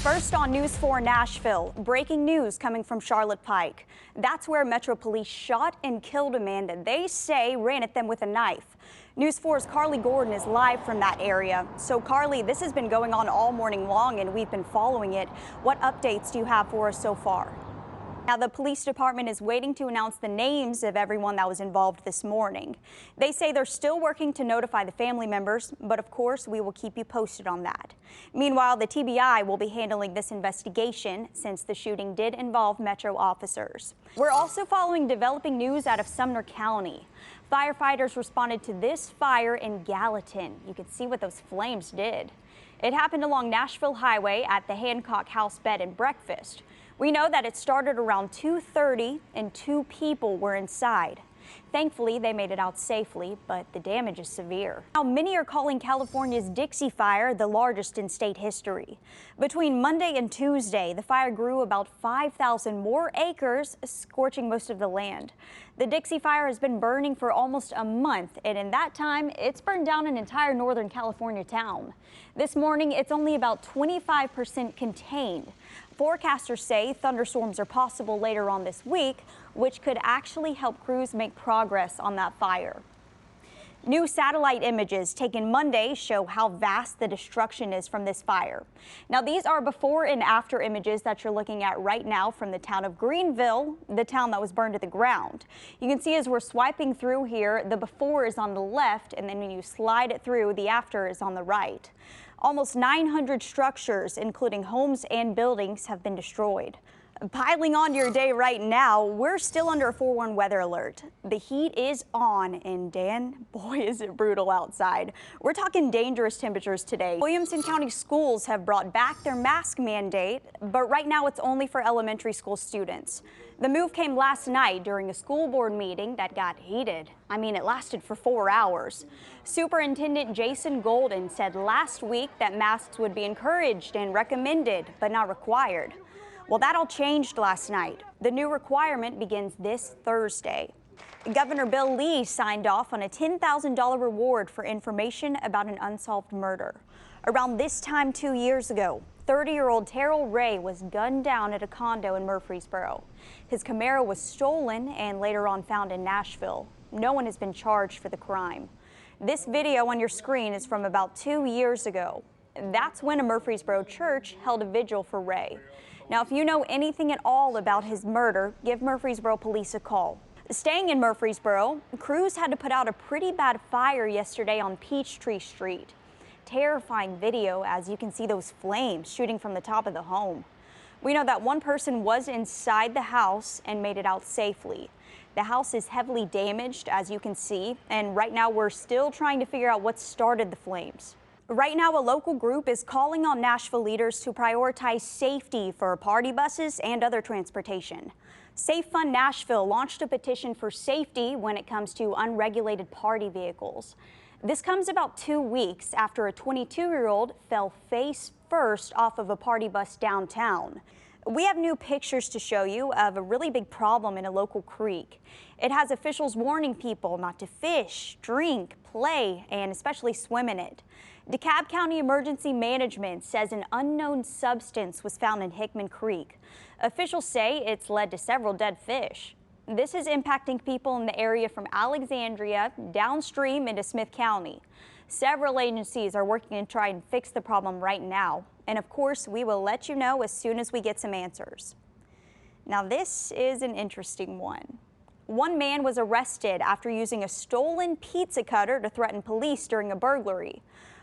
First on News 4 Nashville, breaking news coming from Charlotte Pike. That's where Metro Police shot and killed a man that they say ran at them with a knife. News 4's Carly Gordon is live from that area. So Carly, this has been going on all morning long and we've been following it. What updates do you have for us so far? Now, the police department is waiting to announce the names of everyone that was involved this morning. They say they're still working to notify the family members, but of course, we will keep you posted on that. Meanwhile, the TBI will be handling this investigation since the shooting did involve Metro officers. We're also following developing news out of Sumner County. Firefighters responded to this fire in Gallatin. You can see what those flames did. It happened along Nashville Highway at the Hancock House Bed and Breakfast. We know that it started around 2:30 and 2 people were inside. Thankfully, they made it out safely, but the damage is severe. Now, many are calling California's DIXIE fire the largest in state history. Between Monday and Tuesday, the fire grew about 5,000 more acres, scorching most of the land. The DIXIE fire has been burning for almost a month, and in that time, it's burned down an entire Northern California town. This morning, it's only about 25% contained. Forecasters say thunderstorms are possible later on this week, which could actually help crews make progress on that fire. New satellite images taken Monday show how vast the destruction is from this fire. Now, these are before and after images that you're looking at right now from the town of Greenville, the town that was burned to the ground. You can see as we're swiping through here, the before is on the left, and then when you slide it through, the after is on the right. Almost 900 structures, including homes and buildings, have been destroyed. Piling on to your day right now, we're still under a 4-1 weather alert. The heat is on, and Dan, boy, is it brutal outside. We're talking dangerous temperatures today. Williamson County schools have brought back their mask mandate, but right now it's only for elementary school students. The move came last night during a school board meeting that got heated. I mean, it lasted for 4 hours. Superintendent Jason Golden said last week that masks would be encouraged and recommended, but not required. Well, that all changed last night. The new requirement begins this Thursday. Governor Bill Lee signed off on a $10,000 reward for information about an unsolved murder. Around this time 2 years ago, 30-year-old Terrell Ray was gunned down at a condo in Murfreesboro. His Camaro was stolen and later on found in Nashville. No one has been charged for the crime. This video on your screen is from about 2 years ago. That's when a Murfreesboro church held a vigil for Ray. Now, if you know anything at all about his murder, give Murfreesboro police a call. Staying in Murfreesboro, crews had to put out a pretty bad fire yesterday on Peachtree Street. Terrifying video as you can see those flames shooting from the top of the home. We know that one person was inside the house and made it out safely. The house is heavily damaged, as you can see, and right now we're still trying to figure out what started the flames. Right now, a local group is calling on Nashville leaders to prioritize safety for party buses and other transportation. Safe Fund Nashville launched a petition for safety when it comes to unregulated party vehicles. This comes about 2 weeks after a 22-year-old fell face first off of a party bus downtown. We have new pictures to show you of a really big problem in a local creek. It has officials warning people not to fish, drink, play, and especially swim in it. DeKalb County Emergency Management says an unknown substance was found in Hickman Creek. Officials say it's led to several dead fish. This is impacting people in the area from Alexandria downstream into Smith County. Several agencies are working to try and fix the problem right now. And of course, we will let you know as soon as we get some answers. Now, this is an interesting one. One man was arrested after using a stolen pizza cutter to threaten police during a burglary.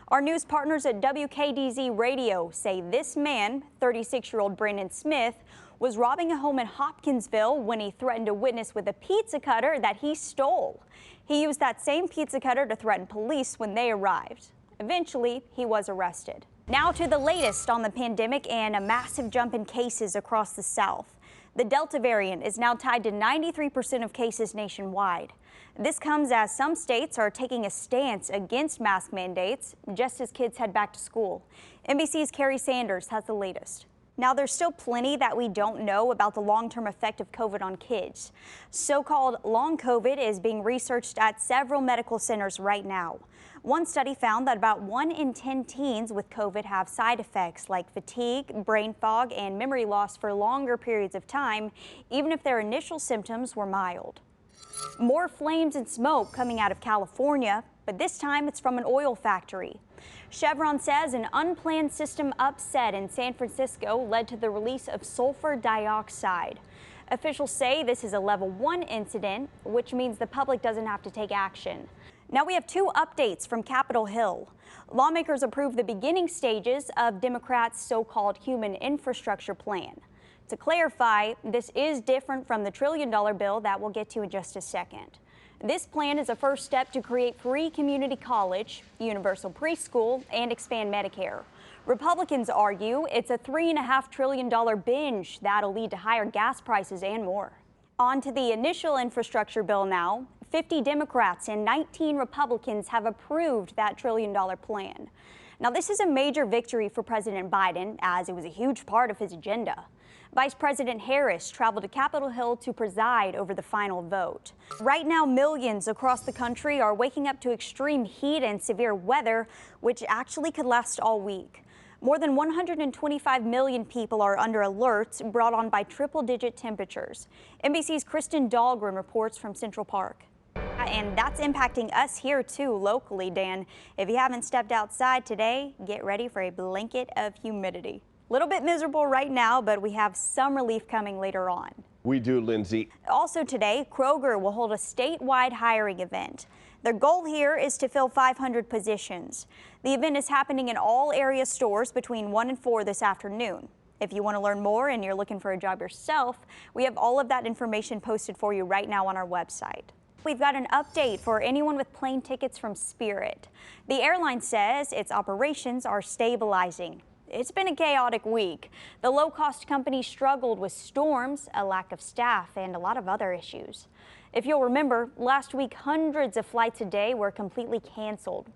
Our news partners at WKDZ Radio say this man, 36-year-old Brandon Smith, was robbing a home in Hopkinsville when he threatened a witness with a pizza cutter that he stole. He used that same pizza cutter to threaten police when they arrived. Eventually, he was arrested. Now to the latest on the pandemic and a massive jump in cases across the South. The Delta variant is now tied to 93% of cases nationwide. This comes as some states are taking a stance against mask mandates just as kids head back to school. NBC's Carrie Sanders has the latest. Now, there's still plenty that we don't know about the long-term effect of COVID on kids. So-called long COVID is being researched at several medical centers right now. One study found that about 1 in 10 teens with COVID have side effects like fatigue, brain fog, and memory loss for longer periods of time, even if their initial symptoms were mild. More flames and smoke coming out of California, but this time it's from an oil factory. Chevron says an unplanned system upset in San Francisco led to the release of sulfur dioxide. Officials say this is a level 1 incident, which means the public doesn't have to take action. Now we have 2 updates from Capitol Hill. Lawmakers approved the beginning stages of Democrats' so-called human infrastructure plan. To clarify, this is different from the $1 trillion bill that we'll get to in just a second. This plan is a first step to create free community college, universal preschool, and expand Medicare. Republicans argue it's a $3.5 trillion binge that'll lead to higher gas prices and more. On to the initial infrastructure bill now. 50 Democrats and 19 Republicans have approved that $1 trillion plan. Now, this is a major victory for President Biden, as it was a huge part of his agenda. Vice President Harris traveled to Capitol Hill to preside over the final vote. Right now, millions across the country are waking up to extreme heat and severe weather, which actually could last all week. More than 125 million people are under alerts brought on by triple-digit temperatures. NBC's Kristen Dahlgren reports from Central Park. And that's impacting us here too, locally, Dan. If you haven't stepped outside today, get ready for a blanket of humidity. A little bit miserable right now, but we have some relief coming later on. We do, Lindsay. Also today, Kroger will hold a statewide hiring event. Their goal here is to fill 500 positions. The event is happening in all area stores between 1 and 4 this afternoon. If you want to learn more and you're looking for a job yourself, we have all of that information posted for you right now on our website. We've got an update for anyone with plane tickets from Spirit. The airline says its operations are stabilizing. It's been a chaotic week. The low-cost company struggled with storms, a lack of staff, and a lot of other issues. If you'll remember, last week hundreds of flights a day were completely canceled.